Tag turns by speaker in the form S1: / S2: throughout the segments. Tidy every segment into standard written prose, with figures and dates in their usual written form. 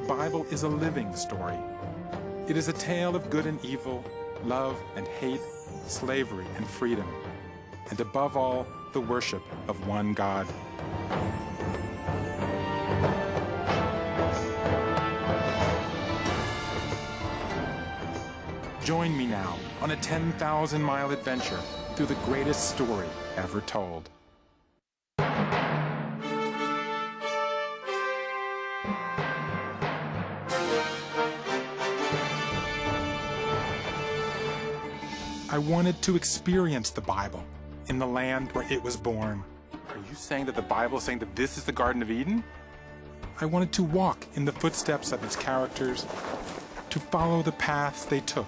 S1: Bible is a living story. It is a tale of good and evil, love and hate, slavery and freedom, and above all, the worship of one God. Join me now on a 10,000-mile adventure through the greatest story ever told. I wanted to experience the Bible in the land where it was born. Are you saying that the Bible is saying that this is the Garden of Eden? I wanted to walk in the footsteps of its characters, to follow the paths they took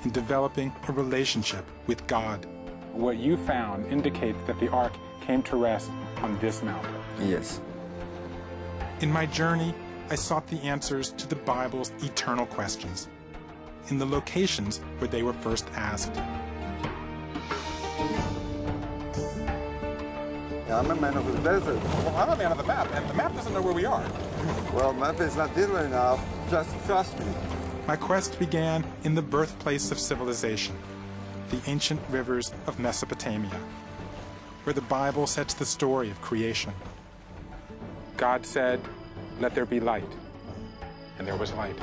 S1: in developing a relationship with God. What you found indicates that the ark came to rest on this mountain.
S2: Yes.
S1: In my journey, I sought the answers to the Bible's eternal questions, in the locations where they were first asked.
S3: I'm a man of the desert.
S1: Well, I'm a man of the map, and the map doesn't know where we are.
S3: Well, map is not detailed enough. Just trust me.
S1: My quest began in the birthplace of civilization, the ancient rivers of Mesopotamia, where the Bible sets the story of creation. God said, "Let there be light," and there was light.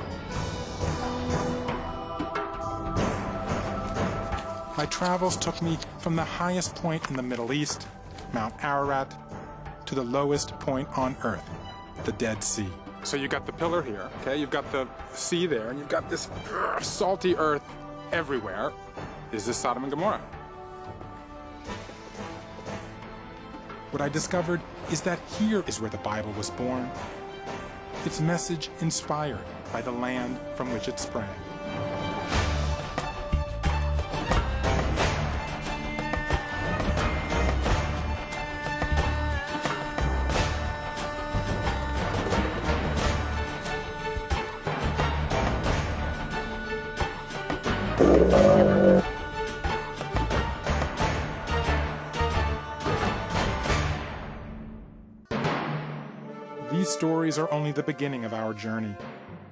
S1: My travels took me from the highest point in the Middle East, Mount Ararat, to the lowest point on Earth, the Dead Sea. So you got the pillar here, okay? You've got the sea there, and you've got this salty earth everywhere. Is this Sodom and Gomorrah? What I discovered is that here is where the Bible was born, its message inspired by the land from which it sprang. These stories are only the beginning of our journey.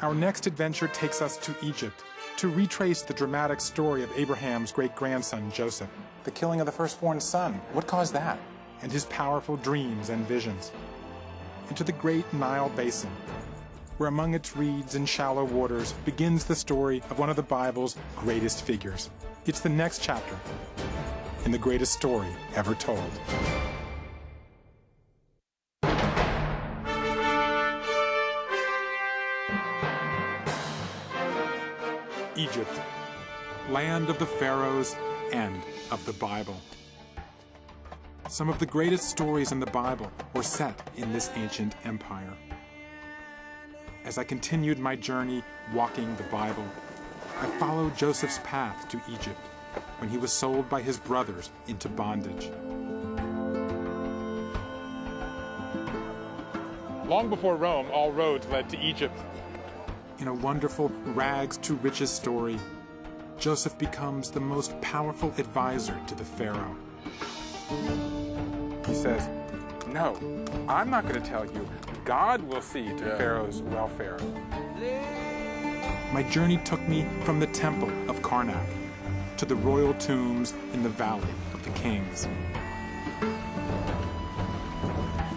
S1: Our next adventure takes us to Egypt, to retrace the dramatic story of Abraham's great-grandson, Joseph. The killing of the firstborn son, what caused that? And his powerful dreams and visions. Into the great Nile Basin, where among its reeds and shallow waters begins the story of one of the Bible's greatest figures. It's the next chapter in the greatest story ever told. Egypt, land of the pharaohs and of the Bible. Some of the greatest stories in the Bible were set in this ancient empire. As I continued my journey walking the Bible, I followed Joseph's path to Egypt when he was sold by his brothers into bondage. Long before Rome, all roads led to Egypt. In a wonderful rags-to-riches story, Joseph becomes the most powerful advisor to the Pharaoh. He says, "No, I'm not going to tell you. God will see to Pharaoh's welfare." My journey took me from the temple of Karnak to the royal tombs in the Valley of the Kings.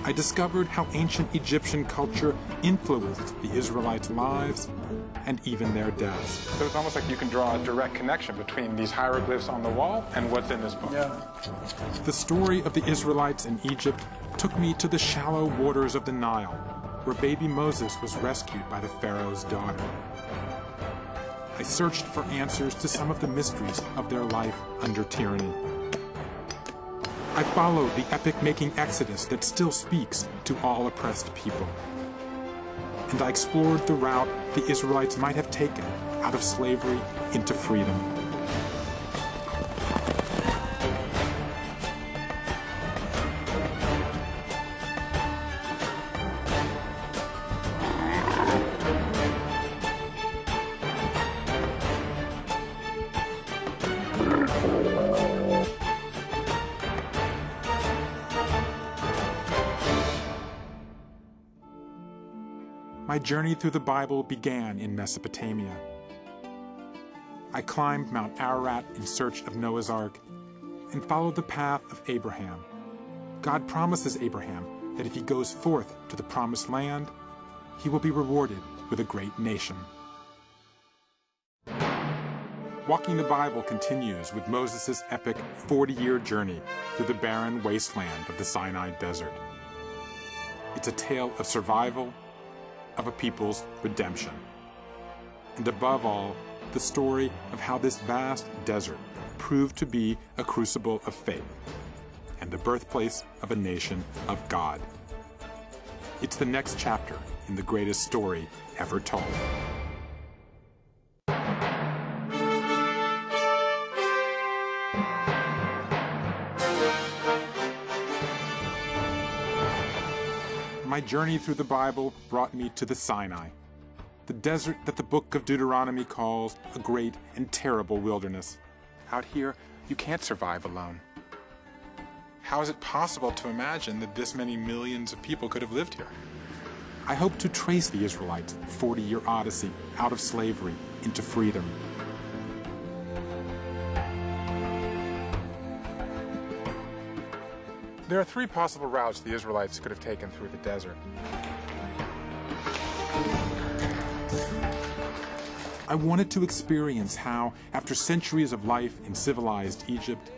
S1: I discovered how ancient Egyptian culture influenced the Israelites' lives and even their deaths. So it's almost like you can draw a direct connection between these hieroglyphs on the wall and what's in this book. Yeah. The story of the Israelites in Egypt took me to the shallow waters of the Nile, where baby Moses was rescued by the Pharaoh's daughter. I searched for answers to some of the mysteries of their life under tyranny. I followed the epic-making exodus that still speaks to all oppressed people. And I explored the route the Israelites might have taken out of slavery into freedom. My journey through the Bible began in Mesopotamia. I climbed Mount Ararat in search of Noah's Ark and followed the path of Abraham. God promises Abraham that if he goes forth to the promised land, he will be rewarded with a great nation. Walking the Bible continues with Moses' epic 40-year journey through the barren wasteland of the Sinai Desert. It's a tale of survival, of a people's redemption, and above all, the story of how this vast desert proved to be a crucible of faith and the birthplace of a nation of God. It's the next chapter in the greatest story ever told. My journey through the Bible brought me to the Sinai, the desert that the book of Deuteronomy calls a great and terrible wilderness. Out here, you can't survive alone. How is it possible to imagine that this many millions of people could have lived here? I hope to trace the Israelites' 40-year odyssey out of slavery into freedom. There are three possible routes the Israelites could have taken through the desert. I wanted to experience how, after centuries of life in civilized Egypt,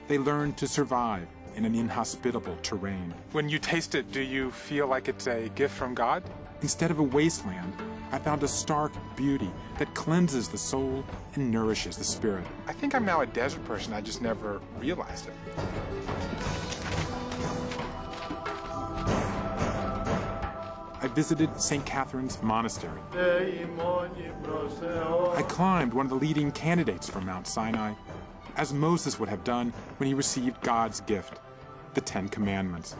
S1: they learned to survive in an inhospitable terrain. When you taste it, do you feel like it's a gift from God? Instead of a wasteland, I found a stark beauty that cleanses the soul and nourishes the spirit. I think I'm now a desert person, I just never realized it. I visited St. Catherine's Monastery. I climbed one of the leading candidates from Mount Sinai, as Moses would have done when he received God's gift, the Ten Commandments.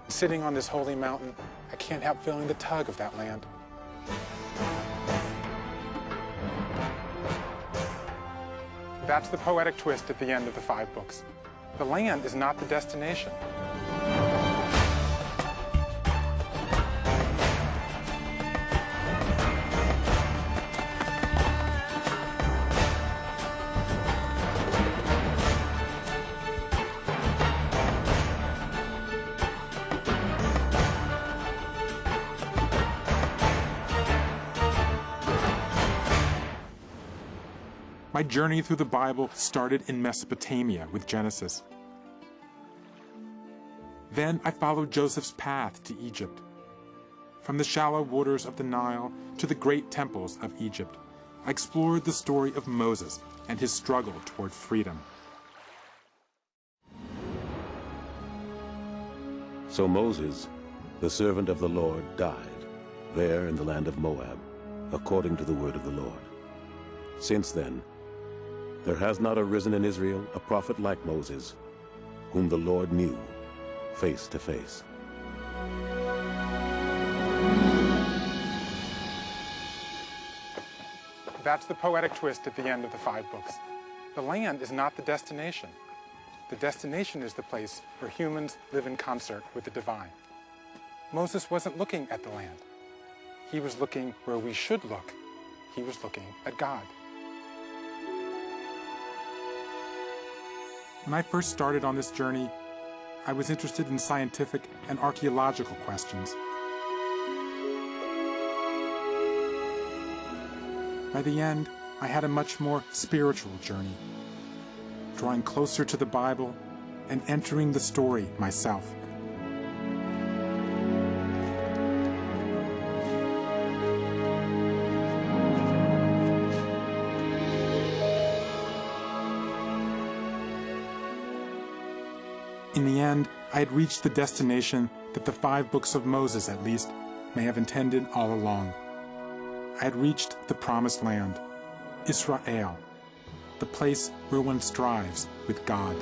S1: Sitting on this holy mountain, I can't help feeling the tug of that land. That's the poetic twist at the end of the 5 books. The land is not the destination. My journey through the Bible started in Mesopotamia with Genesis. Then I followed Joseph's path to Egypt. From the shallow waters of the Nile to the great temples of Egypt, I explored the story of Moses and his struggle toward freedom.
S2: So Moses, the servant of the Lord, died there in the land of Moab, according to the word of the Lord. Since then, there has not arisen in Israel a prophet like Moses, whom the Lord knew face to face.
S1: That's the poetic twist at the end of the 5 books. The land is not the destination. The destination is the place where humans live in concert with the divine. Moses wasn't looking at the land. He was looking where we should look. He was looking at God. When I first started on this journey, I was interested in scientific and archaeological questions. By the end, I had a much more spiritual journey, drawing closer to the Bible and entering the story myself. In the end, I had reached the destination that the 5 books of Moses, at least, may have intended all along. I had reached the promised land, Israel, the place where one strives with God.